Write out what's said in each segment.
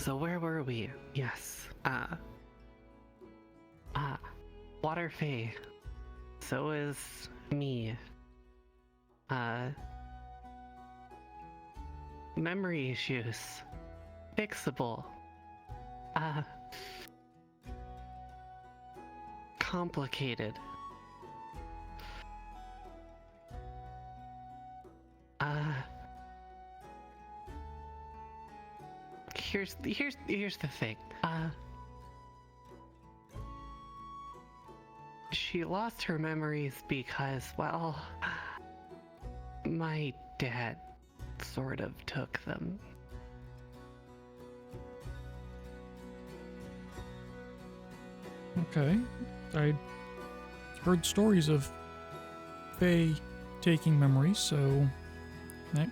So where were we? Yes. Water Fae. So is me. Memory issues. Fixable. Complicated. Here's the thing. She lost her memories because, well, my dad sort of took them. Okay. I heard stories of Faye taking memories, so that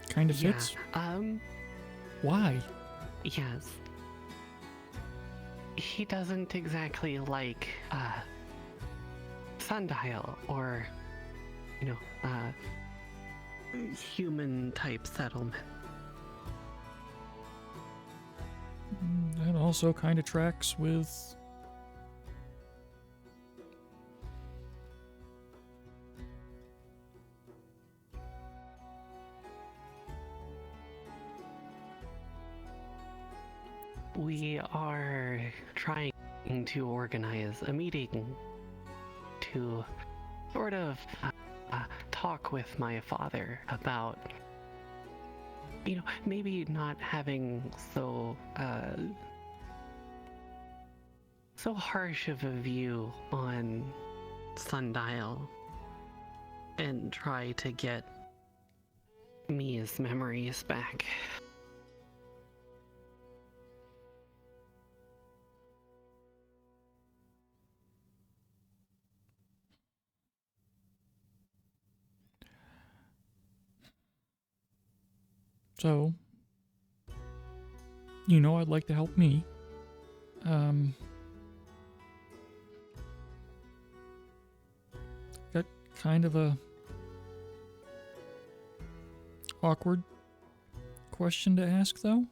kind of fits. Why? Yes. He doesn't exactly like, sundial or, human-type settlement. That also kind of tracks with We are trying to organize a meeting to sort of talk with my father about, maybe not having so harsh of a view on Sundial and try to get Mia's memories back. So, I'd like to help me. Got kind of a awkward question to ask, though.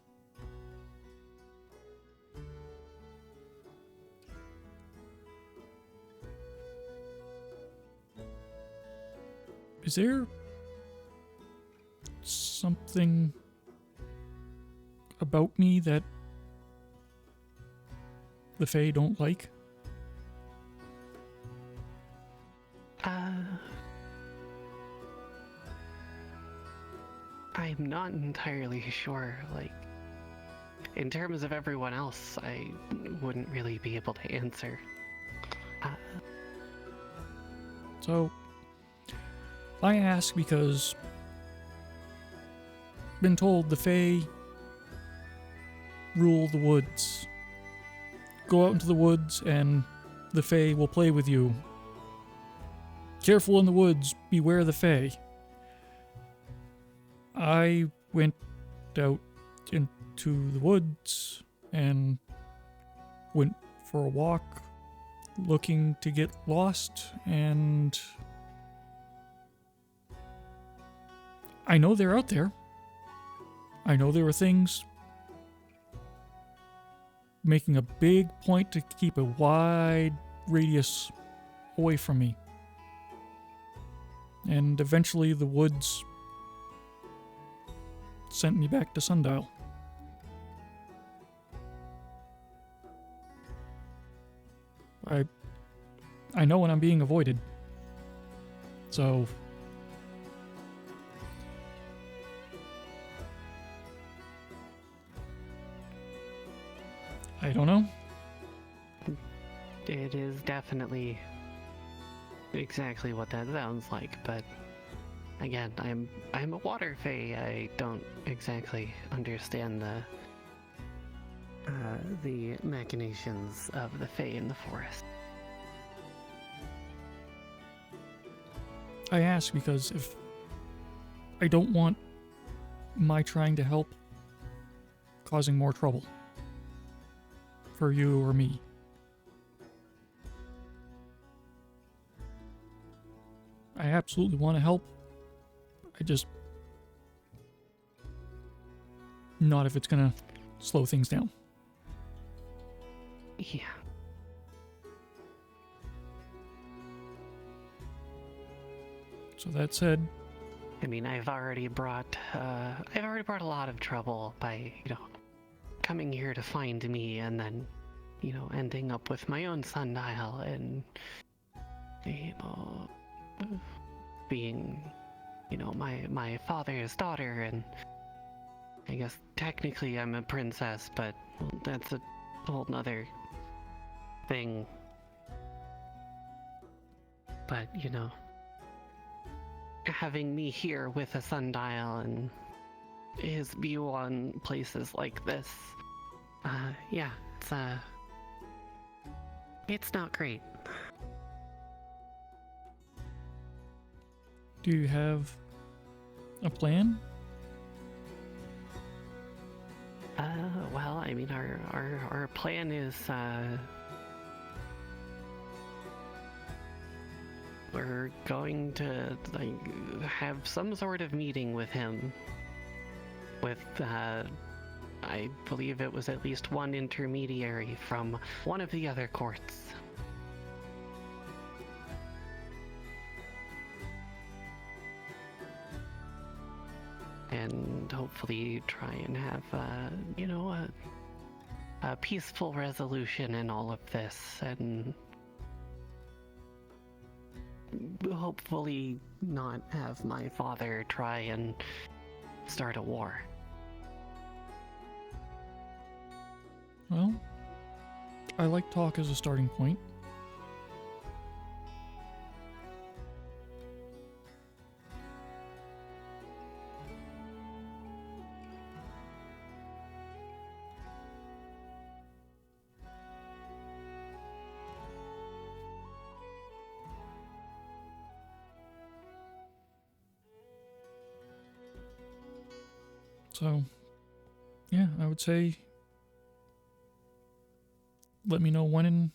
Is there something about me that the Fae don't like? I'm not entirely sure. In terms of everyone else, I wouldn't really be able to answer. So, I ask because I've been told the Fae rule the woods. Go out into the woods and the Fae will play with you. Careful in the woods, beware the Fae. I went out into the woods and went for a walk looking to get lost, and I know they're out there. I know there are things making a big point to keep a wide radius away from me. And eventually the woods sent me back to Sundial. I know when I'm being avoided. So I don't know. It is definitely exactly what that sounds like, but again, I'm a water fae. I don't exactly understand the machinations of the fae in the forest. I ask because if I don't want my trying to help causing more trouble for you or me. I absolutely want to help. not if it's gonna slow things down. Yeah. So that said, I mean, I've already brought a lot of trouble by, coming here to find me and then, ending up with my own sundial and, being, my father's daughter, and I guess technically I'm a princess, but that's a whole nother thing. But, having me here with a sundial and his view on places like this, yeah, it's not great. do you have a plan? Well, I mean, our plan is, we're going to, have some sort of meeting with him. With, I believe it was at least one intermediary from one of the other courts. And hopefully try and have, a peaceful resolution in all of this, and hopefully not have my father try and start a war. Well, I like talk as a starting point. So, yeah, I would say let me know when and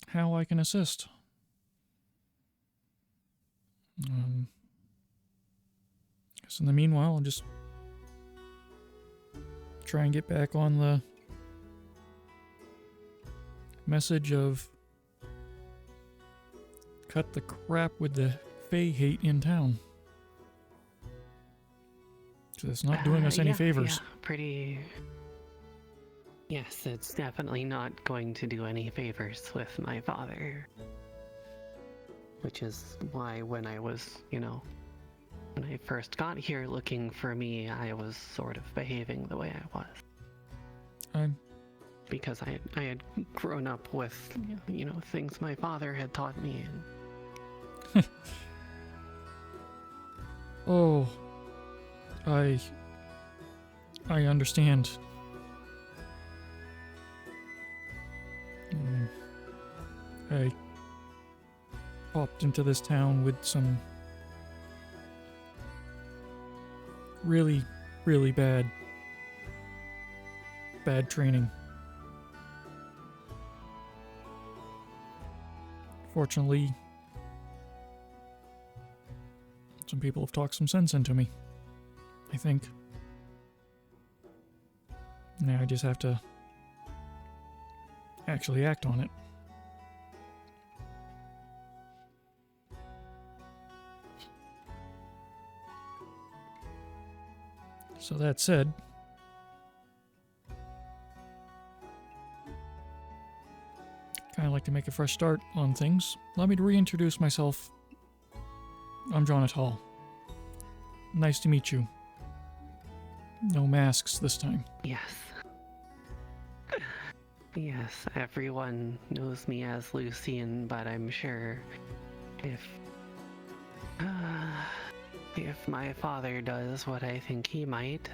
how I can assist. Guess in the meanwhile, I'll just try and get back on the message of cut the crap with the Fae hate in town. So it's not doing us any favors. Yeah, pretty... Yes, it's definitely not going to do any favors with my father. Which is why when I was, when I first got here looking for me, I was sort of behaving the way I was. Because I had grown up with, things my father had taught me. And... Oh... I understand. I popped into this town with some really, really bad training. Fortunately, some people have talked some sense into me, I think. Now I just have to actually act on it. So that said, kind of like to make a fresh start on things. Allow me to reintroduce myself. I'm Johnetal. Nice to meet you. No masks this time. Yes. Yes, everyone knows me as Lucine, but I'm sure if my father does what I think he might,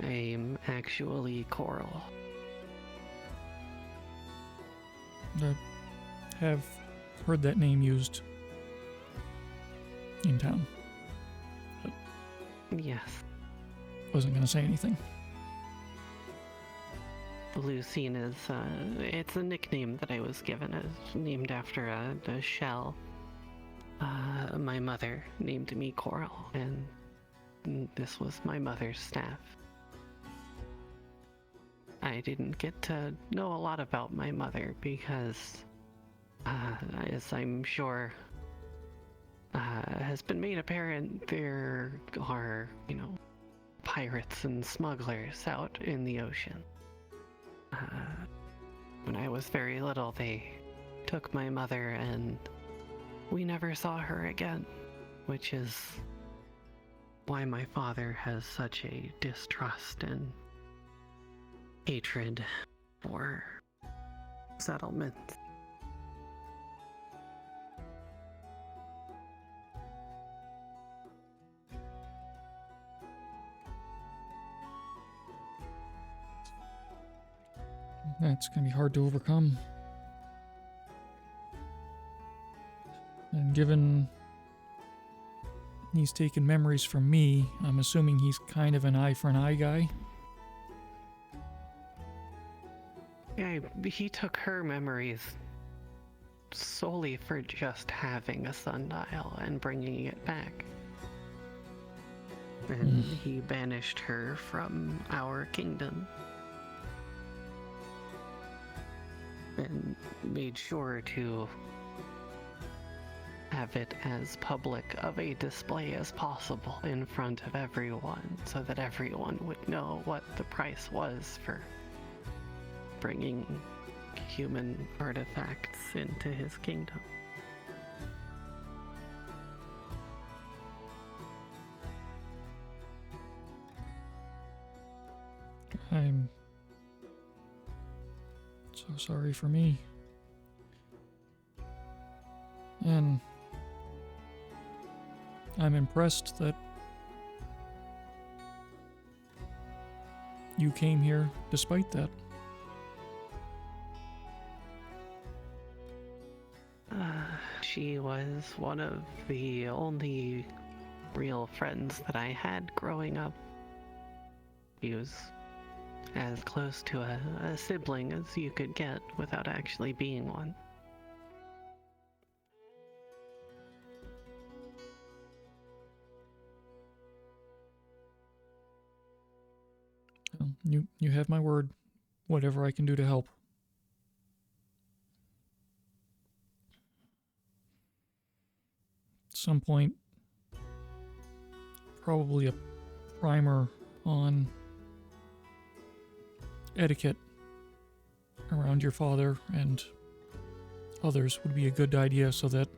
I'm actually Coral. I have heard that name used in town. But yes. Wasn't going to say anything. Lucine is, it's a nickname that I was given. It's named after a shell. My mother named me Coral, and this was my mother's staff. I didn't get to know a lot about my mother because, as I'm sure has been made apparent, there are, pirates and smugglers out in the ocean. When I was very little, they took my mother and we never saw her again, which is why my father has such a distrust and hatred for settlements. That's gonna be hard to overcome. And given he's taken memories from me, I'm assuming he's kind of an eye for an eye guy. Yeah, he took her memories solely for just having a sundial and bringing it back. And he banished her from our kingdom. And made sure to have it as public of a display as possible in front of everyone, so that everyone would know what the price was for bringing human artifacts into his kingdom. I'm so sorry for me. And I'm impressed that you came here despite that. She was one of the only real friends that I had growing up. She was as close to a sibling as you could get without actually being one. Well, you have my word. Whatever I can do to help. At some point, probably a primer on etiquette around your father and others would be a good idea, so that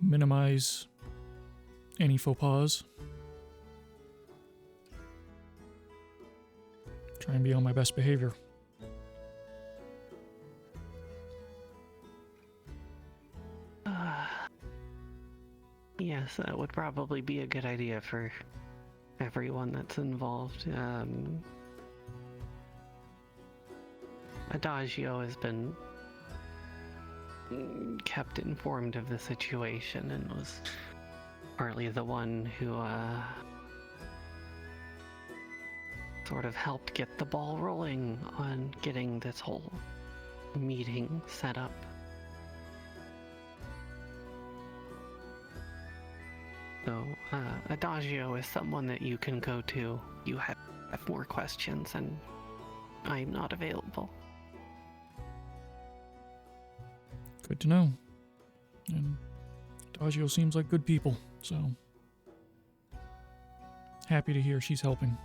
minimize any faux pas. Try and be on my best behavior. Yes, that would probably be a good idea for everyone that's involved. Adagio has been kept informed of the situation and was partly the one who sort of helped get the ball rolling on getting this whole meeting set up. So, Adagio is someone that you can go to. You have more questions, and I'm not available. Good to know. And Adagio seems like good people, so happy to hear she's helping.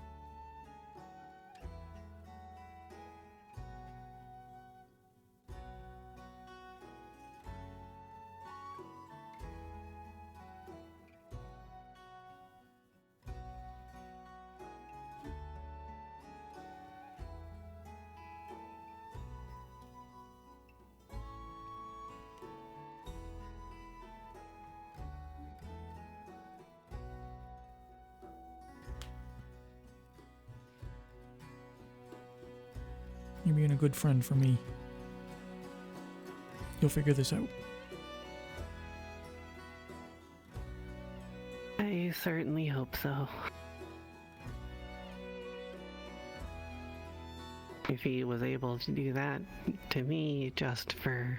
You're being a good friend for me. You'll figure this out. I certainly hope so. If he was able to do that to me just for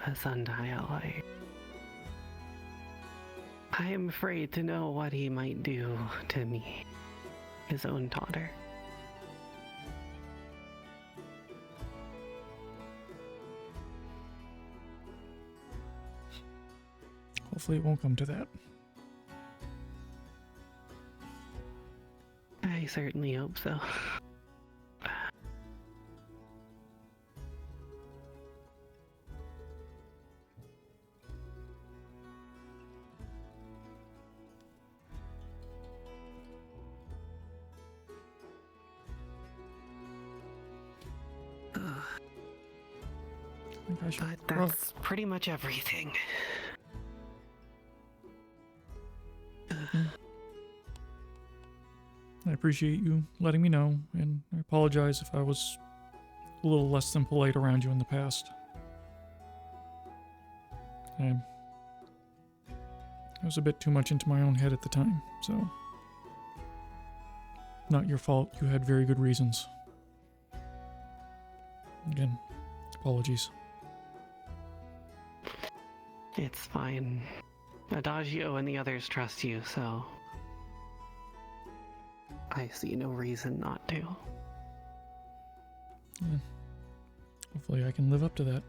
a sundial, I am afraid to know what he might do to me, his own daughter. Hopefully it won't come to that. I certainly hope so. I think I should But that's pretty much everything. I appreciate you letting me know, and I apologize if I was a little less than polite around you in the past. I was a bit too much into my own head at the time, so... Not your fault, you had very good reasons. Again, apologies. It's fine. Adagio and the others trust you, so... I see no reason not to. Yeah. Hopefully I can live up to that.